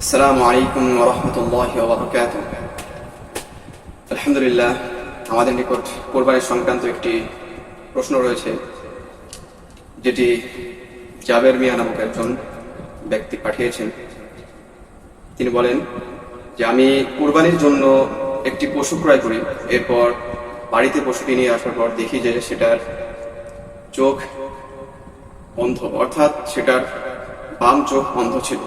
আসসালামু আলাইকুম ওয়া রাহমাতুল্লাহি ওয়া বারাকাতুহু। আলহামদুলিল্লাহ, আমাদের নিকট কোরবানি সংক্রান্ত একটি প্রশ্ন রয়েছে, যেটি জাবের মিয়া নামক একজন ব্যক্তি পাঠিয়েছেন। তিনি বলেন যে, আমি কোরবানির জন্য একটি পশু ক্রয় করি, এরপর বাড়িতে পশুটি নিয়ে আসার পর দেখি যে সেটার চোখ অন্ধ, অর্থাৎ সেটার বাম চোখ অন্ধ ছিল।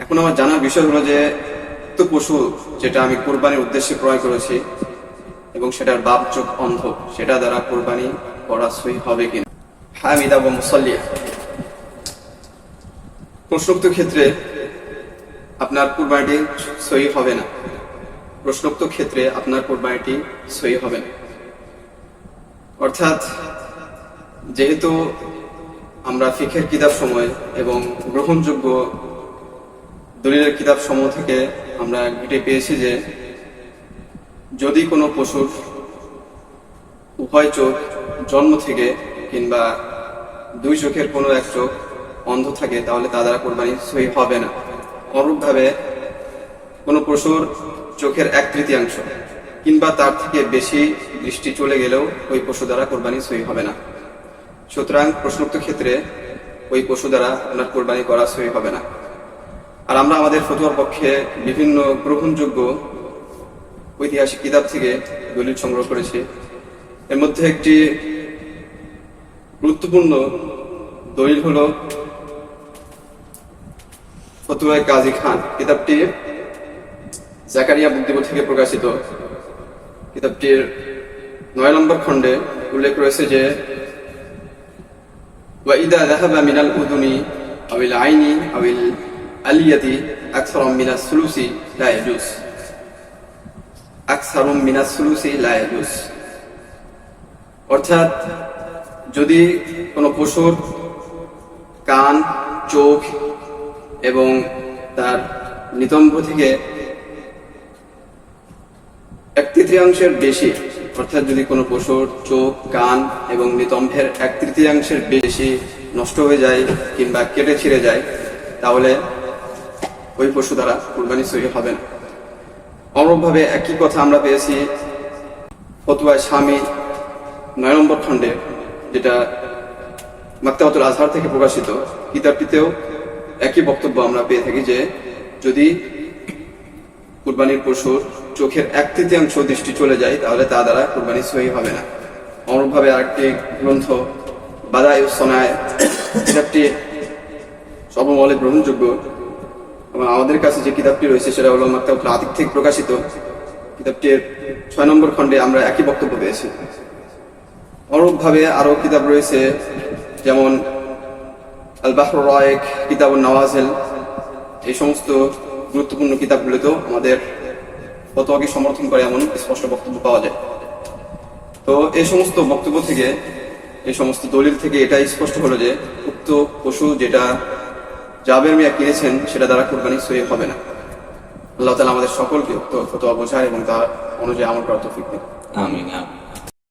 এখন আমার জানার বিষয় হলো যে, তো পশু যেটা আমি কোরবানির উদ্দেশ্যে ক্রয় করেছি এবং সেটার বাম চোখ অন্ধ, সেটা দ্বারা কোরবানি করা সই হবে কিনা। হামিদা ওয়া মুসাল্লিয়া, প্রশ্নোক্ত ক্ষেত্রে আপনার কোরবানিটি সই হবে না। প্রশ্নোক্ত ক্ষেত্রে আপনার কোরবানিটি সই হবে না, অর্থাৎ যেহেতু আমরা ফিকহের কিতাব সময় এবং গ্রহণযোগ্য দলিলের কিতাব সমূহ থেকে আমরা ঘেঁটে পেয়েছি যে, যদি কোনো পশুর উভয় চোখ জন্ম থেকে কিংবা দুই চোখের কোনো এক চোখ অন্ধ থাকে, তাহলে তা দ্বারা কোরবানি সই হবে না। অনুরূপভাবে কোনো পশুর চোখের 1/3 কিংবা তার থেকে বেশি দৃষ্টি চলে গেলেও ওই পশু দ্বারা কোরবানি সই হবে না। সুতরাং প্রশ্নোক্ত ক্ষেত্রে ওই পশু দ্বারা আপনার কোরবানি করা সই হবে না। আর আমরা আমাদের ফতোয়ার পক্ষে বিভিন্ন গ্রহণযোগ্য ঐতিহাসিক কিতাব থেকে দলিল সংগ্রহ করেছি। এর মধ্যে একটি গুরুত্বপূর্ণ দলিল হল ফতোয়ায়ে কাজী খান। কিতাবটি জাকারিয়া বুকদিবর থেকে প্রকাশিত। কিতাবটির 9 নম্বর খণ্ডে উল্লেখ রয়েছে যে, ওয়াইদা যাহাবা মিনাল উযুনি আওয়াল আইনি আওয়াল আলিয়াতি আকসারুম মিনাস সুলুসি লা ইয়াজুজ। আকসারুম মিনাস সুলুসি লা ইয়াজুজ, অর্থাৎ যদি কোনো পশুর কান, চোখ এবং তার নিতম্ব থেকে 1/3 বেশি, অর্থাৎ যদি কোনো পশুর চোখ, কান এবং নিতম্বের 1/3 বেশি নষ্ট হয়ে যায় কিংবা কেটে ছিঁড়ে যায়, তাহলে ওই পশু দ্বারা কুরবানি সই হবে না। অনুরূপভাবে একই কথা আমরা পেয়েছি ফতোয়ায়ে শামী 9 নম্বর খণ্ডে, যেটা মাকতাবাতুল আজহার থেকে প্রকাশিত। কিতাবটিতেও একই বক্তব্য আমরা পেয়ে থাকি যে, যদি কুরবানির পশুর চোখের 1/3 দৃষ্টি চলে যায়, তাহলে তা দ্বারা কুরবানি সহি হবে না। অনুরূপভাবে আরেকটি গ্রন্থ বাদায়ুস সনায়, কিতাবটি সর্বমহলে গ্রহণযোগ্য এবং আমাদের কাছে যে কিতাবটি রয়েছে সেটা হলো মাকতাবাতুল আতিক থেকে প্রকাশিত। কিতাবটির 6 নম্বর খণ্ডে আমরা একই বক্তব্য পেয়েছি। অনুরূপভাবে আরো কিতাব রয়েছে, যেমন আল বাহরুর রায়েক, কিতাবুন নওয়াজিল। এই সমস্ত গুরুত্বপূর্ণ কিতাবগুলোতেও আমাদের ফতোয়াকে সমর্থন করে এমন স্পষ্ট বক্তব্য পাওয়া যায়। তো এই সমস্ত বক্তব্য থেকে, এই সমস্ত দলিল থেকে এটাই স্পষ্ট হলো যে, উক্ত পশু যেটা জাবের মিয়া কিনেছেন সেটা দ্বারা কুরবানি সই হবে না। আল্লাহ তাআলা আমাদের সকলকে উক্ত ফতোয়া বোঝায় এবং তার অনুযায়ী আমল করার তৌফিক দেন। আমিন।